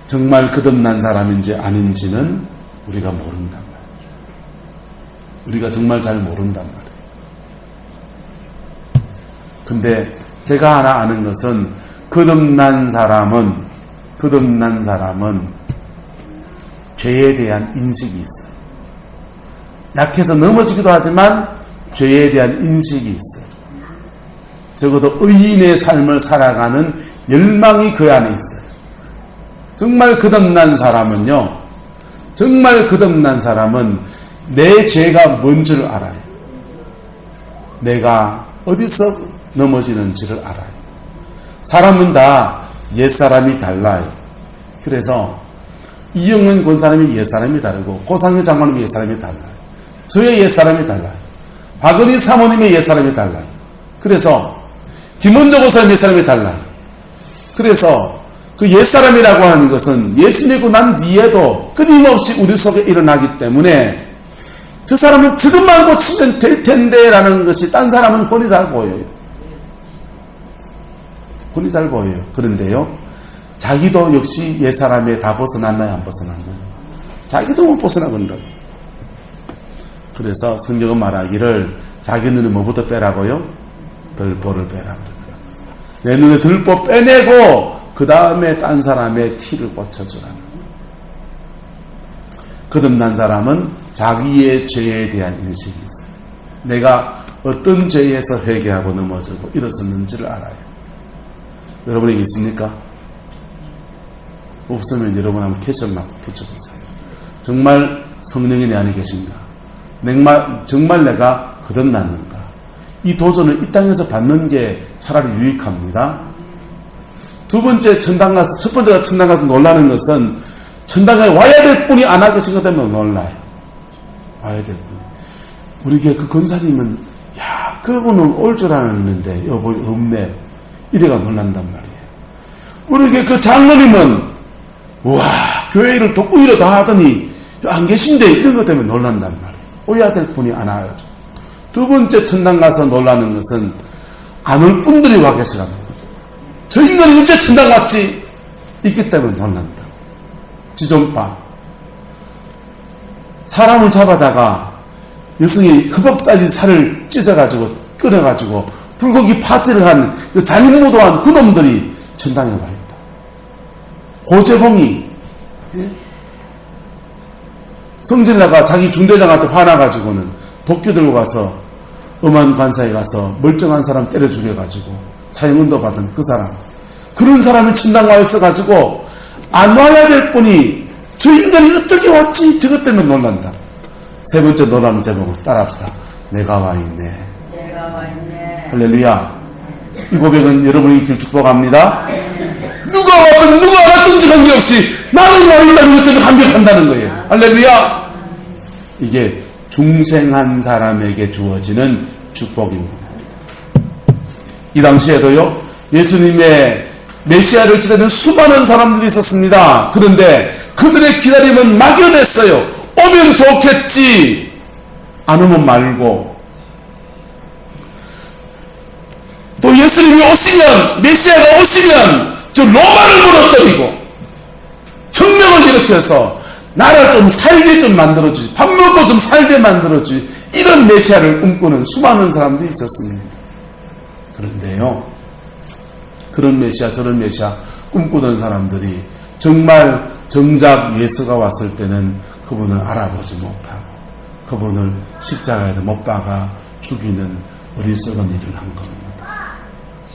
정말 거듭난 사람인지 아닌지는 우리가 모른단 말이에요. 우리가 정말 잘 모른단 말이에요. 근데 제가 하나 아는 것은 거듭난 사람은 죄에 대한 인식이 있어요. 약해서 넘어지기도 하지만 죄에 대한 인식이 있어요. 적어도 의인의 삶을 살아가는 열망이 그 안에 있어요. 정말 거듭난 사람은 내 죄가 뭔 줄 알아요. 내가 어디서 넘어지는지를 알아요. 사람은 다 옛사람이 달라요. 그래서 이영은 권사님이 옛사람이 다르고 고상현 장관님의 옛사람이 달라요. 저의 옛사람이 달라요. 박은희 사모님의 옛사람이 달라요. 그래서 김원조 권사님의 옛사람이 달라요. 그래서 그 옛사람이라고 하는 것은 예수 믿고 난 뒤에도 끊임없이 우리 속에 일어나기 때문에 저 사람은 저것만 고치면 될 텐데 라는 것이 딴 사람은 혼이 잘 보여요. 혼이 잘 보여요. 그런데요, 자기도 역시 옛사람에 다 벗어났나요? 안 벗어났나요? 자기도 못 벗어나건다고. 그래서 성경은 말하기를 자기 눈에 뭐부터 빼라고요? 들보를 빼라. 내 눈에 들보 빼내고 그 다음에 딴 사람의 티를 꽂혀주라는 거예요. 거듭난 사람은 자기의 죄에 대한 인식이 있어요. 내가 어떤 죄에서 회개하고 넘어지고 일어섰는지를 알아요. 여러분에게 있습니까? 없으면 여러분 한번 캐션 막 붙여보세요. 정말 성령이 내 안에 계신가? 정말 내가 거듭났는가? 이 도전을 이 땅에서 받는 게 차라리 유익합니다. 두 번째, 천당 가서, 첫 번째가 천당 가서 놀라는 것은 천당에 와야 될 분이 안 와 계신 것 때문에 놀라요. 와야 될 분. 우리 교회 그 권사님은, 야, 그분은 올 줄 알았는데, 여보, 없네. 이래가 놀란단 말이에요. 우리 교회 그 장로님은, 와, 교회 일을 독구이로 다 하더니, 안 계신데, 이런 것 때문에 놀란단 말이에요. 오야 될 분이 안 와야죠. 두 번째 천당 가서 놀라는 것은, 안 올 분들이 와 계시라는 거예요. 저 인간이 언제 천당 왔지? 있기 때문에 놀란다. 지존파. 사람을 잡아다가 여성이 허벅다지 살을 찢어가지고 끊어가지고 불고기 파티를 한 그 잔인무도한 그놈들이 천당에 와 있다. 고재봉이 성질나가 자기 중대장한테 화나가지고는 도끼 들고 가서 엄한 관사에 가서 멀쩡한 사람 때려 죽여가지고 사형운도 받은 그 사람, 그런 사람이 천당 와 있어가지고 안 와야 될 분이 저 인간이 어떻게 왔지? 저것 때문에 놀란다. 세 번째 놀라는 제목을 따라합시다. 내가 와 있네. 내가 와 있네. 할렐루야. 이 고백은 여러분이 있길 축복합니다. 누가 와든 누가 알았든지 관계없이 나는 와 있다는 것 때문에 감격한다는 거예요. 할렐루야. 이게 중생한 사람에게 주어지는 축복입니다. 이 당시에도요, 예수님의 메시아를 기다리는 수많은 사람들이 있었습니다. 그런데 그들의 기다림은 막연했어요. 오면 좋겠지, 안 오면 말고. 또 예수님이 오시면, 메시아가 오시면 저 로마를 무너뜨리고 혁명을 일으켜서 나라 좀 살게 좀 만들어주지, 밥 먹고 좀 살게 만들어주지, 이런 메시아를 꿈꾸는 수많은 사람들이 있었습니다. 그런데요, 그런 메시아 저런 메시아 꿈꾸던 사람들이 정말 정작 예수가 왔을 때는 그분을 알아보지 못하고 그분을 십자가에 못 박아 죽이는 어리석은 일을 한 겁니다.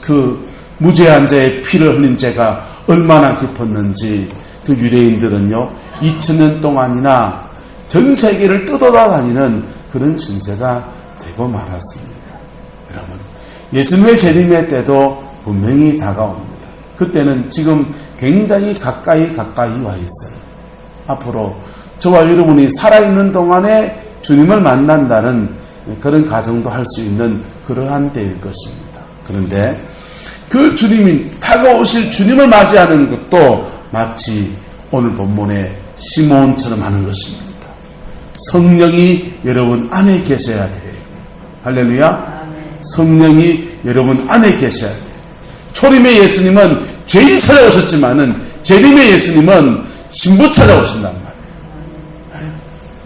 그 무죄한 자의 피를 흘린 죄가 얼마나 깊었는지 그 유대인들은요, 2000년 동안이나 전 세계를 뜯어다니는 그런 신세가 되고 말았습니다. 여러분, 예수님의 재림의 때도 분명히 다가옵니다. 그때는 지금 굉장히 가까이 와 있어요. 앞으로 저와 여러분이 살아있는 동안에 주님을 만난다는 그런 가정도 할 수 있는 그러한 때일 것입니다. 그런데 그 주님이 다가오실 주님을 맞이하는 것도 마치 오늘 본문의 시몬처럼 하는 것입니다. 성령이 여러분 안에 계셔야 돼요. 할렐루야. 성령이 여러분 안에 계셔야 돼요. 초림의 예수님은 죄인 찾아오셨지만은 재림의 예수님은 신부 찾아오신단 말이에요.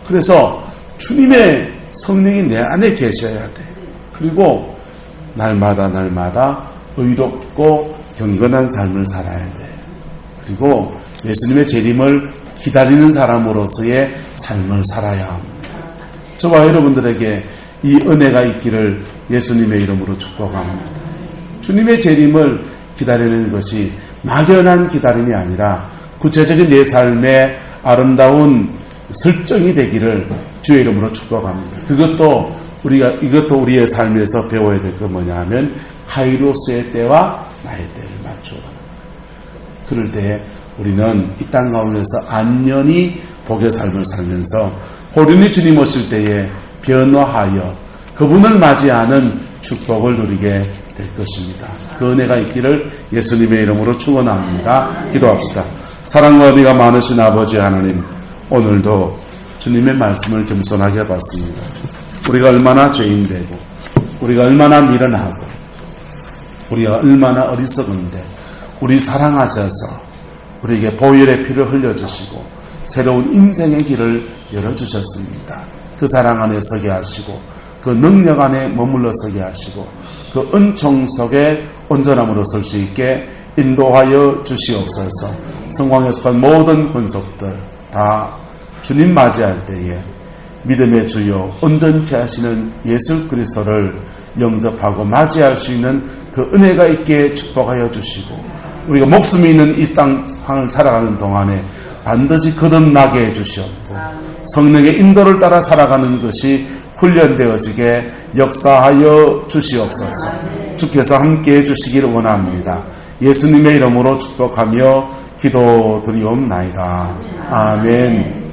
그래서 주님의 성령이 내 안에 계셔야 돼요. 그리고 날마다 의롭고 경건한 삶을 살아야 돼요. 그리고 예수님의 재림을 기다리는 사람으로서의 삶을 살아야 합니다. 저와 여러분들에게 이 은혜가 있기를 예수님의 이름으로 축복합니다. 주님의 재림을 기다리는 것이 막연한 기다림이 아니라 구체적인 내 삶의 아름다운 설정이 되기를 주의 이름으로 축복합니다. 이것도 우리의 삶에서 배워야 될 건 뭐냐 하면 카이로스의 때와 나의 때를 맞추어. 그럴 때 우리는 이 땅 가운데서 안전히 복의 삶을 살면서 호련히 주님 오실 때에 변화하여 그분을 맞이하는 축복을 누리게 될 것입니다. 그 은혜가 있기를 예수님의 이름으로 축원합니다. 기도합시다. 사랑과 은혜가 많으신 아버지 하나님, 오늘도 주님의 말씀을 겸손하게 받습니다. 우리가 얼마나 죄인되고 우리가 얼마나 미련하고 우리가 얼마나 어리석은데 우리 사랑하셔서 우리에게 보혈의 피를 흘려주시고 새로운 인생의 길을 열어주셨습니다. 그 사랑 안에 서게 하시고 그 능력 안에 머물러 서게 하시고 그 은총 속에 온전함으로 설 수 있게 인도하여 주시옵소서. 성광에 속한 모든 권속들 다 주님 맞이할 때에 믿음의 주요 온전케 하시는 예수 그리스도를 영접하고 맞이할 수 있는 그 은혜가 있게 축복하여 주시고 우리가 목숨이 있는 이 땅을 살아가는 동안에 반드시 거듭나게 해주시옵고 성령의 인도를 따라 살아가는 것이 훈련되어지게 역사하여 주시옵소서. 주께서 함께해 주시기를 원합니다. 예수님의 이름으로 축복하며 기도드리옵나이다. 아멘.